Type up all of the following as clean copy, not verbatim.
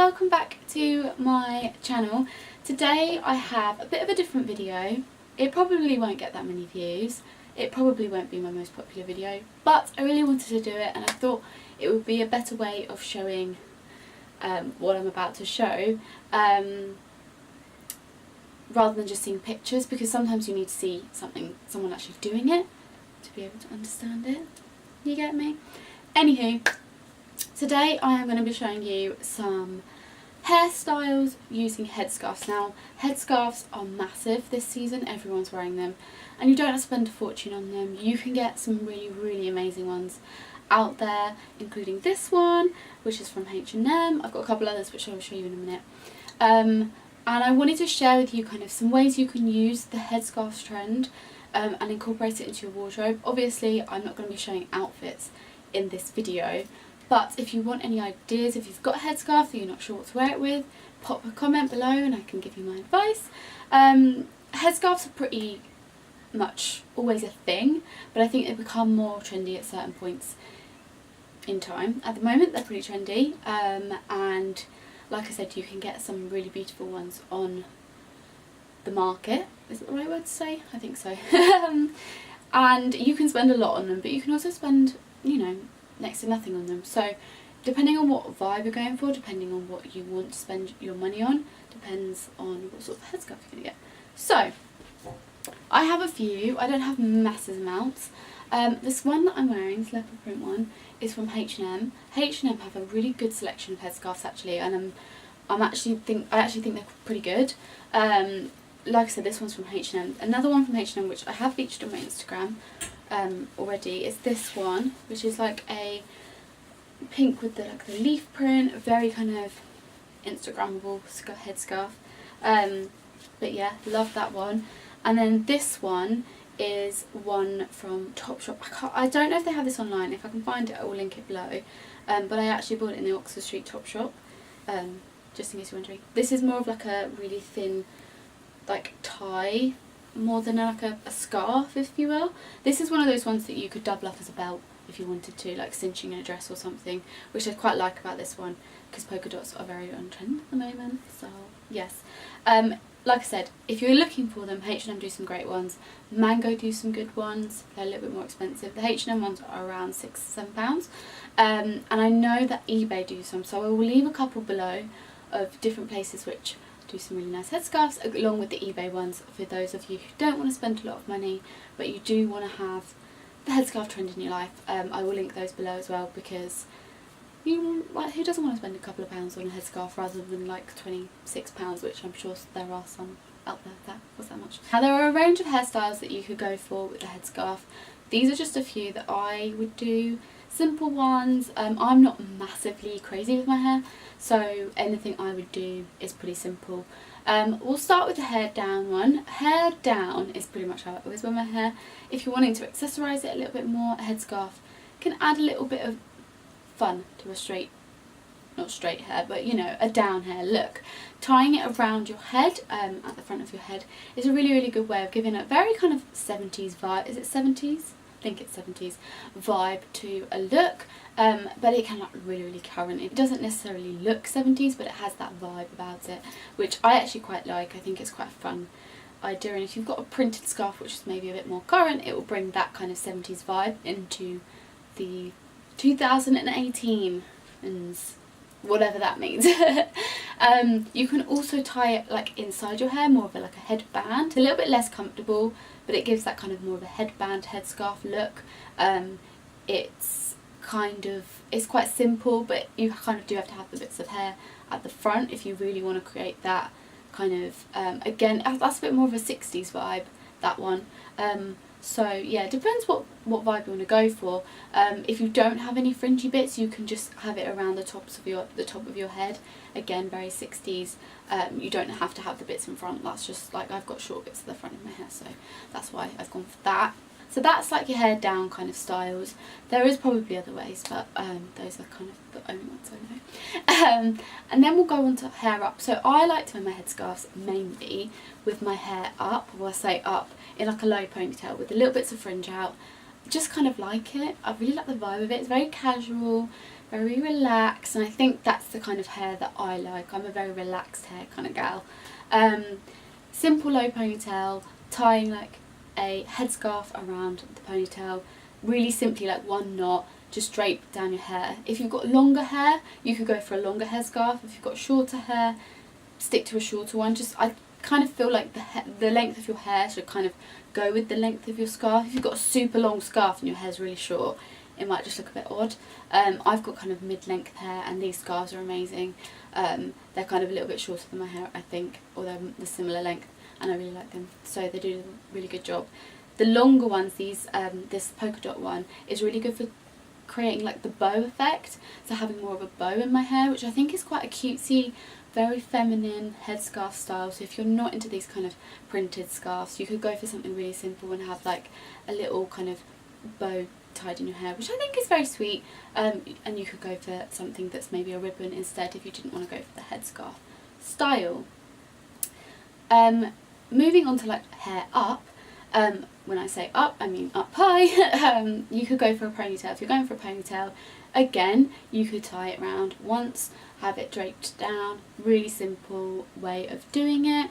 welcome back to my channel. Today I have a bit of a different video. It probably won't get that many views. It probably won't be my most popular video, but I really wanted to do it and I thought it would be a better way of showing what I'm about to show rather than just seeing pictures, because sometimes you need to see someone actually doing it to be able to understand it. You get me? Anywho, today I am going to be showing you some hairstyles using headscarves. Now, headscarves are massive this season, everyone's wearing them, and you don't have to spend a fortune on them. You can get some really amazing ones out there, including this one, which is from H&M. I've got a couple others which I will show you in a minute. And I wanted to share with you kind of some ways you can use the headscarves trend and incorporate it into your wardrobe. Obviously, I'm not going to be showing outfits in this video, but if you want any ideas, if you've got a headscarf that you're not sure what to wear it with, pop a comment below and I can give you my advice. Headscarves are pretty much always a thing, but I think they become more trendy at certain points in time. At the moment they're pretty trendy, and like I said, you can get some really beautiful ones on the market. Is it the right word to say? I think so. And you can spend a lot on them, but you can also spend, you know, next to nothing on them. So depending on what vibe you're going for, depending on what you want to spend your money on, depends on what sort of headscarf you're going to get. So I have a few. I don't have massive amounts. This one that I'm wearing, this leopard print one, is from H&M. H&M have a really good selection of headscarves actually, and I actually think they're pretty good. Like I said, this one's from H&M. Another one from H&M which I have featured on my Instagram already is this one, which is like a pink with the leaf print, very kind of Instagrammable headscarf. But yeah, love that one. And then this one is one from Topshop. I don't know if they have this online. If I can find it, I will link it below. But I actually bought it in the Oxford Street Topshop, just in case you're wondering. This is more of like a really thin, like tie, more than like a scarf, if you will. This is one of those ones that you could double up as a belt if you wanted to, like cinching a dress or something, which I quite like about this one, because polka dots are very on trend at the moment. So yes. Like I said, if you're looking for them, H&M do some great ones. Mango do some good ones. They're a little bit more expensive. The H&M ones are around £6–7. And I know that eBay do some, so I will leave a couple below of different places which do some really nice headscarves, along with the eBay ones for those of you who don't want to spend a lot of money, but you do want to have the headscarf trend in your life. I will link those below as well, because who doesn't want to spend a couple of pounds on a headscarf rather than like £26, which I'm sure there are some out there that was that much. Now, there are a range of hairstyles that you could go for with a headscarf. These are just a few that I would do. Simple ones. I'm not massively crazy with my hair, so anything I would do is pretty simple. We'll start with the hair down one. Hair down is pretty much how I always wear my hair. If you're wanting to accessorise it a little bit more, a headscarf can add a little bit of fun to a not straight hair, but you know, a down hair look. Tying it around your head, at the front of your head, is a really good way of giving a very kind of 70s vibe. Is it 70s? I think it's 70s vibe to a look, but it can look really current. It doesn't necessarily look 70s, but it has that vibe about it, which I actually quite like. I think it's quite a fun idea, and if you've got a printed scarf which is maybe a bit more current, it will bring that kind of 70s vibe into the 2018 and whatever that means. You can also tie it like inside your hair, more of like a headband. It's a little bit less comfortable, but it gives that kind of more of a headband headscarf look. It's quite simple, but you kind of do have to have the bits of hair at the front if you really want to create that kind of, again, that's a bit more of a 60s vibe, that one. So yeah, it depends what vibe you want to go for. If you don't have any fringy bits, you can just have it around the top of your head. Again, very 60s. You don't have to have the bits in front. That's just like, I've got short bits at the front of my hair, so that's why I've gone for that. So that's like your hair down kind of styles. There is probably other ways, but those are kind of the only ones I know. And then we'll go on to hair up. So I like to wear my headscarves mainly with my hair up, or I say up, in like a low ponytail with the little bits of fringe out. Just kind of like it. I really like the vibe of it. It's very casual, very relaxed, and I think that's the kind of hair that I like. I'm a very relaxed hair kind of gal. Simple low ponytail, tying like a headscarf around the ponytail, really simply like one knot, just drape down your hair. If you've got longer hair, you could go for a longer headscarf. If you've got shorter hair, stick to a shorter one. I kind of feel like the length of your hair should kind of go with the length of your scarf. If you've got a super long scarf and your hair's really short, it might just look a bit odd. I've got kind of mid-length hair, and these scarves are amazing. They're kind of a little bit shorter than my hair, I think, although they're similar length, and I really like them, so they do a really good job. The longer ones, this polka dot one, is really good for creating like the bow effect, so having more of a bow in my hair, which I think is quite a cutesy, very feminine headscarf style. So if you're not into these kind of printed scarves, you could go for something really simple and have like a little kind of bow tied in your hair, which I think is very sweet. And you could go for something that's maybe a ribbon instead if you didn't want to go for the headscarf style. Moving on to like hair up, when I say up, I mean up high. You could go for a ponytail. If you're going for a ponytail, again, you could tie it around once, have it draped down. Really simple way of doing it.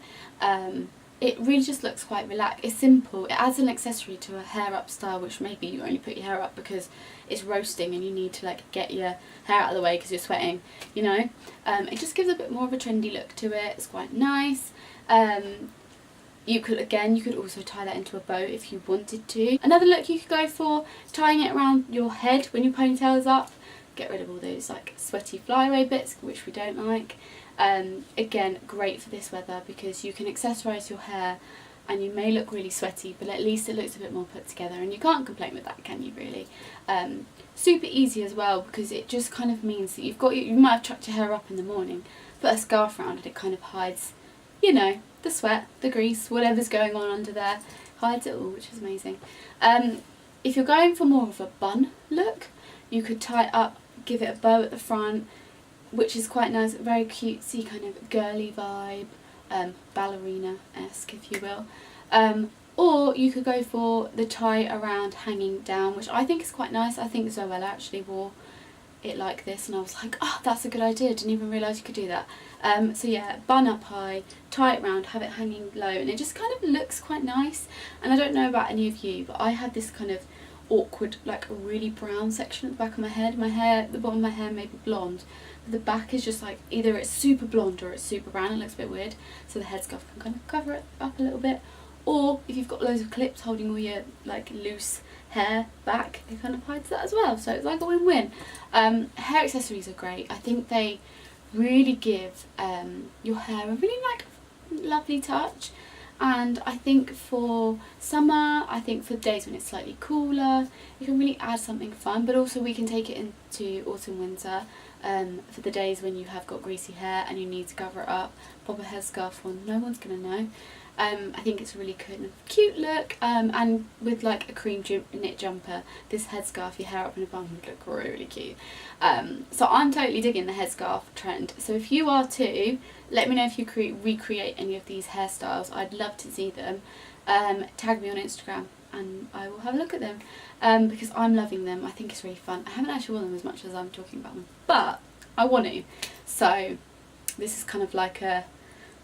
It really just looks quite relaxed. It's simple. It adds an accessory to a hair up style, which maybe you only put your hair up because it's roasting and you need to like get your hair out of the way because you're sweating, you know. It just gives a bit more of a trendy look to it. It's quite nice. You could also tie that into a bow if you wanted to. Another look you could go for, tying it around your head when your ponytail is up. Get rid of all those like sweaty flyaway bits, which we don't like. Again, great for this weather because you can accessorise your hair and you may look really sweaty, but at least it looks a bit more put together, and you can't complain with that, can you really? Super easy as well, because it just kind of means that you might have chucked your hair up in the morning, put a scarf around it, it kind of hides, you know, the sweat, the grease, whatever's going on under there, hides it all, which is amazing. If you're going for more of a bun look, you could tie it up, give it a bow at the front, which is quite nice, very cutesy kind of girly vibe, ballerina-esque if you will. Or you could go for the tie around hanging down, which I think is quite nice. I think Zoella actually wore it like this and I was like, oh, that's a good idea, didn't even realise you could do that. So yeah, bun up high, tie it round, have it hanging low, and it just kind of looks quite nice. And I don't know about any of you, but I had this kind of awkward, like a really brown section at the back of my head. My hair, the bottom of my hair may be blonde, but the back is just like either it's super blonde or it's super brown. It looks a bit weird, so the headscarf can kind of cover it up a little bit. Or if you've got loads of clips holding all your like loose hair back, it kind of hides that as well, so it's like a win-win. Hair accessories are great. I think they really give your hair a really like lovely touch, and I think for summer, I think for days when it's slightly cooler, you can really add something fun, but also we can take it into autumn, winter, for the days when you have got greasy hair and you need to cover it up, pop a headscarf on, no one's gonna know. I think it's a really cute look, and with like a cream knit jumper, this headscarf, your hair up in a bun would look really cute. So I'm totally digging the headscarf trend. So if you are too, let me know if you recreate any of these hairstyles. I'd love to see them. Tag me on Instagram and I will have a look at them, because I'm loving them. I think it's really fun. I haven't actually worn them as much as I'm talking about them, but I want to. So this is kind of like a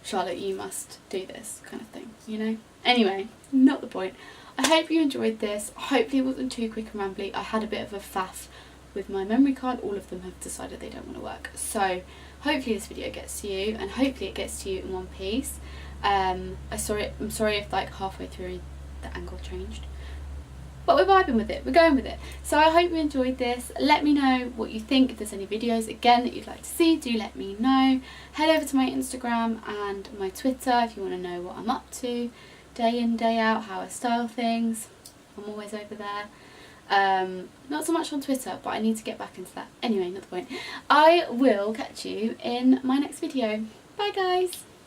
Charlotte, you must do this kind of thing, you know? Anyway, not the point. I hope you enjoyed this. Hopefully it wasn't too quick and rambly. I had a bit of a faff with my memory card. All of them have decided they don't want to work. So hopefully this video gets to you, and hopefully it gets to you in one piece. I'm sorry if like halfway through the angle changed. But we're vibing with it, we're going with it. So I hope you enjoyed this. Let me know what you think. If there's any videos, again, that you'd like to see, do let me know. Head over to my Instagram and my Twitter if you want to know what I'm up to. Day in, day out, how I style things. I'm always over there. Not so much on Twitter, but I need to get back into that. Anyway, not the point. I will catch you in my next video. Bye guys!